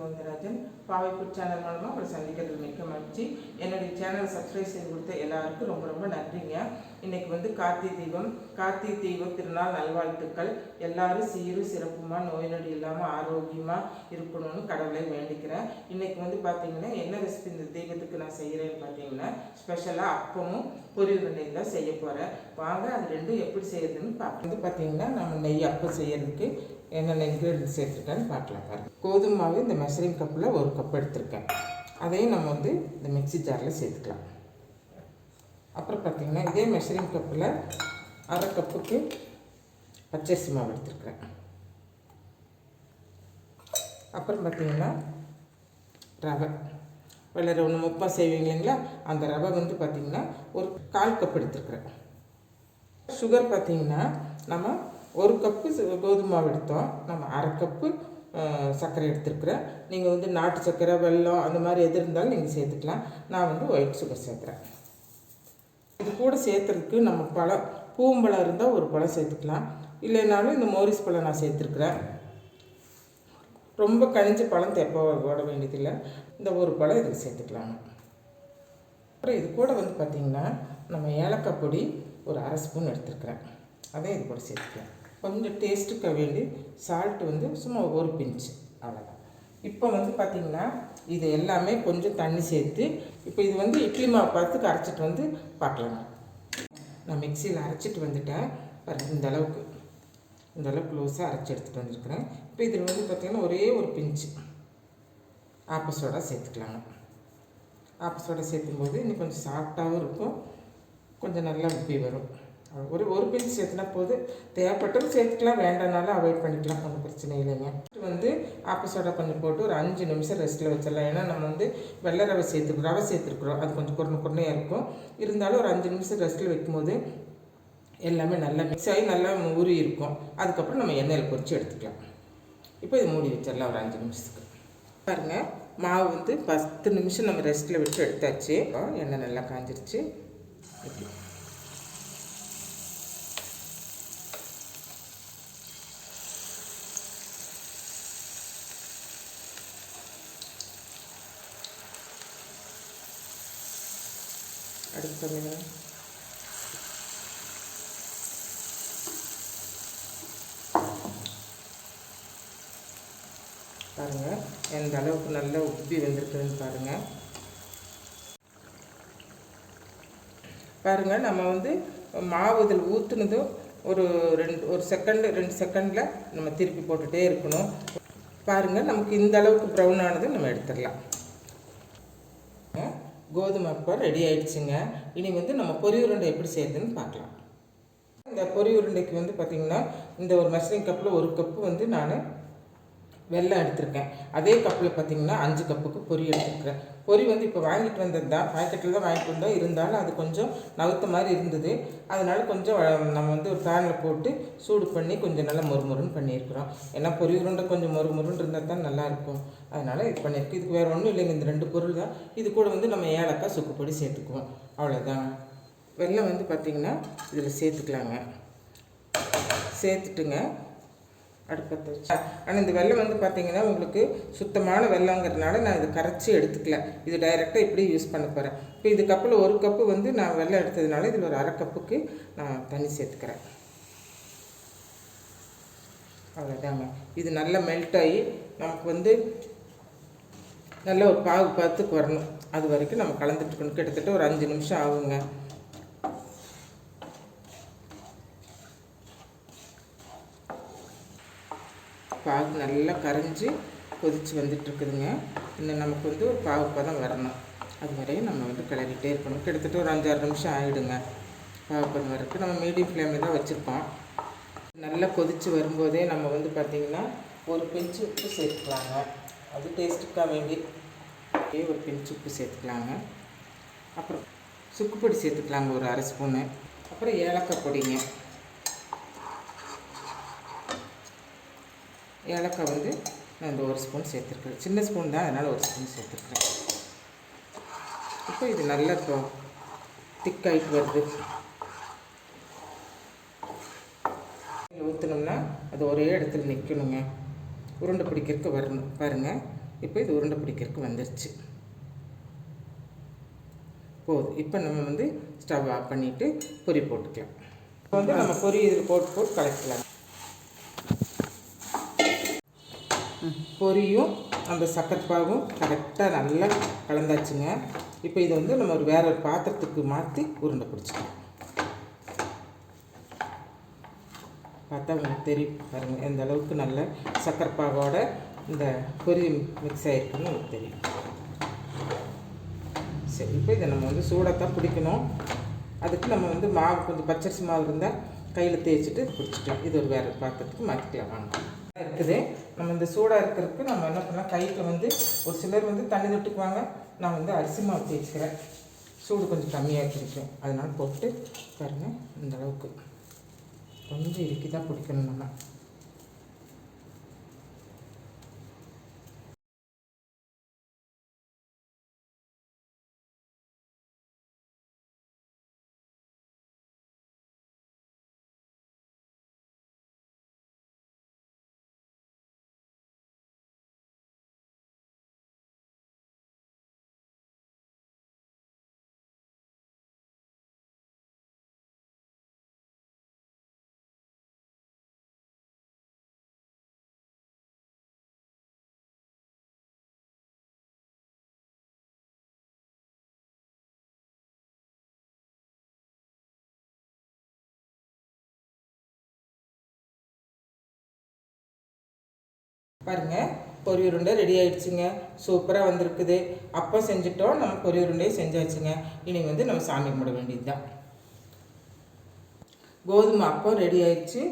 கோவிந்தராஜன் பாவை food channel மூலமாக உங்களை சந்திக்கிறதுல மிக்க மகிழ்ச்சி. என்னுடைய சேனலை சப்ஸ்கிரைப் செய்து கொடுத்த எல்லாருக்கும் ரொம்ப ரொம்ப நன்றிங்க. இன்றைக்கி வந்து கார்த்திகை தீபம் திருநாள் நல்வாழ்த்துக்கள். எல்லாரும் சீரும் சிறப்புமா நோய் நொடி இல்லாமல் ஆரோக்கியமாக இருக்கணும்னு கடவுளை வேண்டிக்கிறேன். இன்றைக்கி வந்து பார்த்திங்கன்னா என்ன ரெசிபி இந்த தீபத்துக்கு நான் செய்கிறேன்னு பார்த்தீங்கன்னா ஸ்பெஷலாக அப்பமும் பொரியல் வெண்டையும் தான் செய்ய போகிறேன். வாங்க அது ரெண்டும் எப்படி செய்யறதுன்னு பார்க்க. வந்து பார்த்திங்கன்னா நம்ம நெய் அப்பம் செய்யறதுக்கு என்னென்ன இன்க்ரீடியன்ட் சேர்த்துருக்கேன்னு பார்க்கலாம். பாருங்கள், கோதுமை மாவு இந்த மெஷரிங் கப்பில் 1 கப் எடுத்திருக்கேன். அதையும் நம்ம வந்து இந்த மிக்ஸி ஜாரில் சேர்த்துக்கலாம். அப்புறம் பார்த்திங்கன்னா இதே மெஷரிங் கப்பில் 1/2 கப்புக்கு பச்சரிசி மாவு எடுத்துருக்கிறேன். அப்புறம் பார்த்திங்கன்னா ரவை, வெள்ளை ஒன்று முப்பா செய்வீங்க இல்லைங்களா, அந்த ரவை வந்து பார்த்திங்கன்னா ஒரு 1/4 கப் எடுத்துருக்குறேன். சுகர் பார்த்திங்கன்னா நம்ம 1 கப்பு கோதுமை மாவு எடுத்தோம், நம்ம 1/2 கப்பு சர்க்கரை எடுத்துருக்குறேன். நீங்கள் வந்து நாட்டு சர்க்கரை, வெல்லம் அந்த மாதிரி எது இருந்தாலும் நீங்கள் சேர்த்துக்கலாம். நான் வந்து ஒயிட் சுகர் சேர்க்குறேன். இது கூட சேர்த்துறதுக்கு நம்ம பழம், பூம்பழம் இருந்தால் ஒரு பழம் சேர்த்துக்கலாம், இல்லைனாலும் இந்த மோரிஸ் பழம் நான் சேர்த்துருக்குறேன். ரொம்ப கனிஞ்ச பழம் போட வேண்டியதில்லை, இந்த ஒரு பழம் இதுக்கு சேர்த்துக்கலாங்க. அப்புறம் இது கூட வந்து பார்த்திங்கன்னா நம்ம ஏலக்காய் பொடி ஒரு 1/2 ஸ்பூன் எடுத்துருக்குறேன், அதே இது கூட சேர்த்துக்கலாம். கொஞ்சம் டேஸ்ட்டுக்கு வேண்டி சால்ட்டு வந்து சும்மா 1 பிஞ்சு, அவ்வளோதான். இப்போ வந்து பார்த்திங்கன்னா இது எல்லாமே கொஞ்சம் தண்ணி சேர்த்து இப்போ இது வந்து இட்லி மாவு பார்த்துக்கு அரைச்சிட்டு வந்து பார்க்கலாங்க. நான் மிக்சியில் அரைச்சிட்டு வந்துட்டேன் பாருங்கள், இந்த அளவுக்கு லூஸாக அரைச்சி எடுத்துகிட்டு வந்துருக்குறேன். இப்போ இதில் வந்து பார்த்திங்கன்னா ஒரே 1 பிஞ்சு ஆப்ப சோடா சேர்த்துக்கலாங்க. ஆப்ப சோடா சேர்த்தும்போது இன்னும் கொஞ்சம் சாஃப்டாகவும் இருக்கும், கொஞ்சம் நல்லா உப்பி வரும். ஒரு பிஞ்சு சேர்த்துனா போது, தேவைப்பட்டது சேர்த்துக்கலாம், வேண்டானாலும் அவாய்ட் பண்ணிக்கலாம், ஒன்றும் பிரச்சனை இல்லைங்க. வந்து ஆப்ப சோடா கொஞ்சம் போட்டு ஒரு 5 நிமிஷம் ரெஸ்ட்டில் வச்சிடலாம். ஏன்னா நம்ம வந்து வெள்ளை ரவை சேர்த்துருக்குறோம், அது கொஞ்சம் குறையாக இருக்கும். இருந்தாலும் ஒரு 5 நிமிஷம் ரெஸ்ட்டில் வைக்கும்போது எல்லாமே நல்லா மிக்ஸ் ஆகி நல்லா ஊறி இருக்கும். அதுக்கப்புறம் நம்ம எண்ணெயில் பொரித்து எடுத்துக்கலாம். இப்போ இது மூடி வச்சிடலாம் ஒரு 5 நிமிஷத்துக்கு. பாருங்கள், மாவு வந்து 10 நிமிஷம் நம்ம ரெஸ்ட்டில் விட்டு எடுத்தாச்சு. எண்ணெய் நல்லா காஞ்சிருச்சு. அடுத்து பண்ணுங்க, பாருங்கள் எந்த அளவுக்கு நல்லா உப்பி வந்திருக்குதுன்னு பாருங்கள். நம்ம வந்து மாவு இதில் ஊற்றுனதும் ஒரு 2 செகண்டில் நம்ம திருப்பி போட்டுகிட்டே இருக்கணும். பாருங்கள், நமக்கு இந்த அளவுக்கு ப்ரௌன் ஆனது நம்ம எடுத்துடலாம். கோதுமை அப்போ ரெடி ஆகிடுச்சுங்க. இனி வந்து நம்ம பொரி உருண்டை எப்படி செய்யுதுன்னு பார்க்கலாம். இந்த பொரி உருண்டைக்கு வந்து பார்த்திங்கன்னா இந்த ஒரு மெஷரிங் கப்பில் 1 கப்பு வந்து நான் வெல்லம் எடுத்திருக்கேன். அதே கப்பில் பார்த்திங்கன்னா 5 கப்புக்கு பொரி எடுத்துருக்கிறேன். பொரி வந்து இப்போ வாங்கிட்டு வந்தது தான், பாக்கெட்டில் தான் வாங்கிட்டு வந்தோம். இருந்தாலும் அது கொஞ்சம் நவுத்த மாதிரி இருந்தது. அதனால் கொஞ்சம் நம்ம வந்து ஒரு பேனில் போட்டு சூடு பண்ணி கொஞ்சம் நல்லா மொறுமொறுன்னு பண்ணியிருக்கிறோம். ஏன்னா பொரி உருண்டை கொஞ்சம் மொறுமொறுன்னு இருந்தால் தான் நல்லாயிருக்கும். அதனால் இது பண்ணியிருக்கு. இதுக்கு வேறு ஒன்றும் இல்லைங்க, இந்த 2 பொருள் தான். இது கூட வந்து நம்ம ஏலக்காய், சுக்கு பொடி சேர்த்துக்குவோம், அவ்வளோதான். வெல்லம் வந்து பார்த்திங்கன்னா இதில் சேர்த்துக்கலாங்க. சேர்த்துட்டுங்க அடுப்பத்தை வச்சு. ஆனால் இந்த வெல்லம் வந்து பார்த்திங்கன்னா உங்களுக்கு சுத்தமான வெல்லங்கிறதுனால நான் இதை கரைச்சி எடுத்துக்கல, இது டைரெக்டாக இப்படி யூஸ் பண்ண போகிறேன். இப்போ இது கப்பில் 1 கப்பு வந்து நான் வெல்லம் எடுத்ததுனால இதில் ஒரு 1/2 கப்புக்கு நான் தண்ணி சேர்த்துக்கிறேன், அவ்வளோதாங்க. இது நல்லா மெல்ட் ஆகி நமக்கு வந்து நல்ல ஒரு பாகு பார்த்துக்கு வரணும். அது வரைக்கும் நம்ம கலந்துட்டு இருக்கணும். கிட்டத்தட்ட ஒரு 5 நிமிஷம் ஆகுங்க. பாகு நல்லா கரைஞ்சி கொதித்து வந்துட்டுருக்குதுங்க. இன்னும் நமக்கு வந்து ஒரு பாகு பதம் வரணும், அது வரையும் நம்ம வந்து கிளறிட்டே இருக்கணும். கிட்டத்தட்ட ஒரு 5-6 நிமிஷம் ஆகிடுங்க பாகு பதம் வரைக்கும். நம்ம மீடியம் ஃப்ளேமில் தான் வச்சுருப்போம். நல்லா கொதித்து வரும்போதே நம்ம வந்து பார்த்திங்கன்னா 1 பிஞ்சு உப்பு சேர்த்துக்கலாங்க. அது டேஸ்ட்டுக்காக வேண்டி ஒரு பிஞ்சு உப்பு சேர்த்துக்கலாங்க. அப்புறம் சுக்கு பொடி சேர்த்துக்கலாங்க ஒரு 1/2 ஸ்பூனு. அப்புறம் ஏலக்காய் பொடிங்க. ஏலக்காய் வந்து நான் இந்த 1 ஸ்பூன் சேர்த்துருக்குறேன், சின்ன ஸ்பூன் தான், அதனால் 1 ஸ்பூன் சேர்த்துருக்குறேன். இப்போ இது நல்லா திக்காயிட்டு வருது. ஊற்றினோம்னா அது ஒரே இடத்துல நிற்கணுங்க, உருண்டை பிடிக்கிறதுக்கு வரணும். பாருங்கள், இப்போ இது உருண்டை பிடிக்கிறதுக்கு வந்துருச்சு. போதும். இப்போ நம்ம வந்து ஸ்டவ் ஆஃப் பண்ணிவிட்டு பொரி போட்டுக்கலாம். இப்போ வந்து நம்ம பொரி இதில் போட்டு கலக்கலாம். பொரியும் அந்த சக்கரைப்பாகும் கரெக்டாக நல்லா கலந்தாச்சுங்க. இப்போ இதை வந்து நம்ம வேற ஒரு பாத்திரத்துக்கு மாற்றி உருண்டை பிடிச்சிக்கலாம். பார்த்தா உங்களுக்கு தெரியும் பாருங்கள், எந்த அளவுக்கு நல்ல சக்கரைப்பாகோட இந்த பொரி மிக்ஸ் ஆகிருக்குன்னு உங்களுக்கு தெரியும். சரி, இப்போ இதை நம்ம வந்து சூடாகத்தான் பிடிக்கணும். அதுக்கு நம்ம வந்து மாவு கொஞ்சம் பச்சரிசி மாவு இருந்தால் கையில் தேய்ச்சிட்டு பிடிச்சிக்கலாம். இது ஒரு வேறு பாத்திரத்துக்கு மாற்றிக்கலாம். வாங்க இருக்குது. நம்ம இந்த சூடாக இருக்கிறதுக்கு நம்ம என்ன பண்ணலாம், கையில் வந்து ஒரு சிலர் வந்து தண்ணி தொட்டுக்குவாங்க. நான் வந்து அரிசி மாவு தேய்ச்சிக்கிறேன். சூடு கொஞ்சம் கம்மியாக பிடிக்கும். அதனால் போட்டு பாருங்கள், இந்த அளவுக்கு கொஞ்சம் இறுக்கி தான் பிடிக்கணும். நம்ம பாருங்கள், பொரி உருண்டை ரெடி ஆகிடுச்சுங்க. சூப்பராக வந்திருக்குது. அப்போ செஞ்சுட்டோம், நம்ம பொரி உருண்டையை செஞ்சாச்சுங்க. இனி வந்து நம்ம சாமி கும்பிட வேண்டியது தான். கோதுமை அப்பம் ரெடி ஆயிடுச்சு.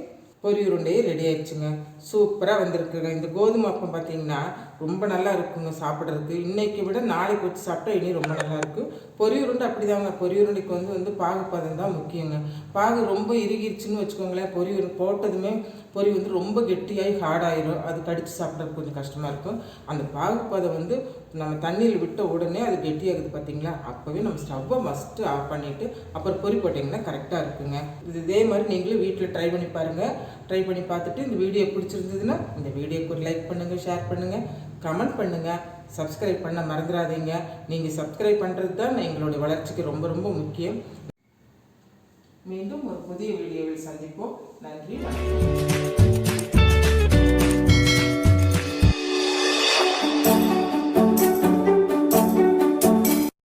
பொரி உருண்டையும் ரெடி ஆயிடுச்சுங்க. சூப்பராக வந்திருக்குங்க. இந்த கோதுமை அப்பம் பார்த்தீங்கன்னா ரொம்ப நல்லா இருக்குங்க சாப்பிட்றதுக்கு. இன்றைக்கி விட நாளைக்கு வச்சு சாப்பிட்டா இனி ரொம்ப நல்லாயிருக்கும். பொரி உருண்டை அப்படி தாங்க. பொரி உருண்டைக்கு வந்து பாகுப்பதம் தான் முக்கியங்க. பாகு ரொம்ப இறுகிடுச்சுன்னு வச்சுக்கோங்களேன், பொரி போட்டதுமே பொரி வந்து ரொம்ப கெட்டியாகி ஹார்டாயிரும். அது கடித்து சாப்பிட்றது கொஞ்சம் கஷ்டமாக இருக்கும். அந்த பாகுப்பதம் வந்து நம்ம தண்ணியில் விட்ட உடனே அது கெட்டியாகுது பார்த்தீங்களா, அப்போவே நம்ம ஸ்டவ்வை மஸ்ட்டு ஆஃப் பண்ணிவிட்டு அப்புறம் பொரி போட்டிங்கன்னா கரெக்டாக இருக்குங்க. இதே மாதிரி நீங்களும் வீட்டில் ட்ரை பண்ணி பாருங்கள். ட்ரை பண்ணி பார்த்துட்டு இந்த வீடியோ பிடிச்சிருந்ததுன்னா இந்த வீடியோக்கு ஒரு லைக் பண்ணுங்கள், ஷேர் பண்ணுங்கள், கமெண்ட் பண்ணுங்கள், சப்ஸ்கிரைப் பண்ண மறந்துடாதீங்க. நீங்கள் சப்ஸ்கிரைப் பண்ணுறது தான் எங்களுடைய வளர்ச்சிக்கு ரொம்ப ரொம்ப முக்கியம். மீண்டும் ஒரு புதிய வீடியோவில் சந்திப்போம். நன்றி, வணக்கம்.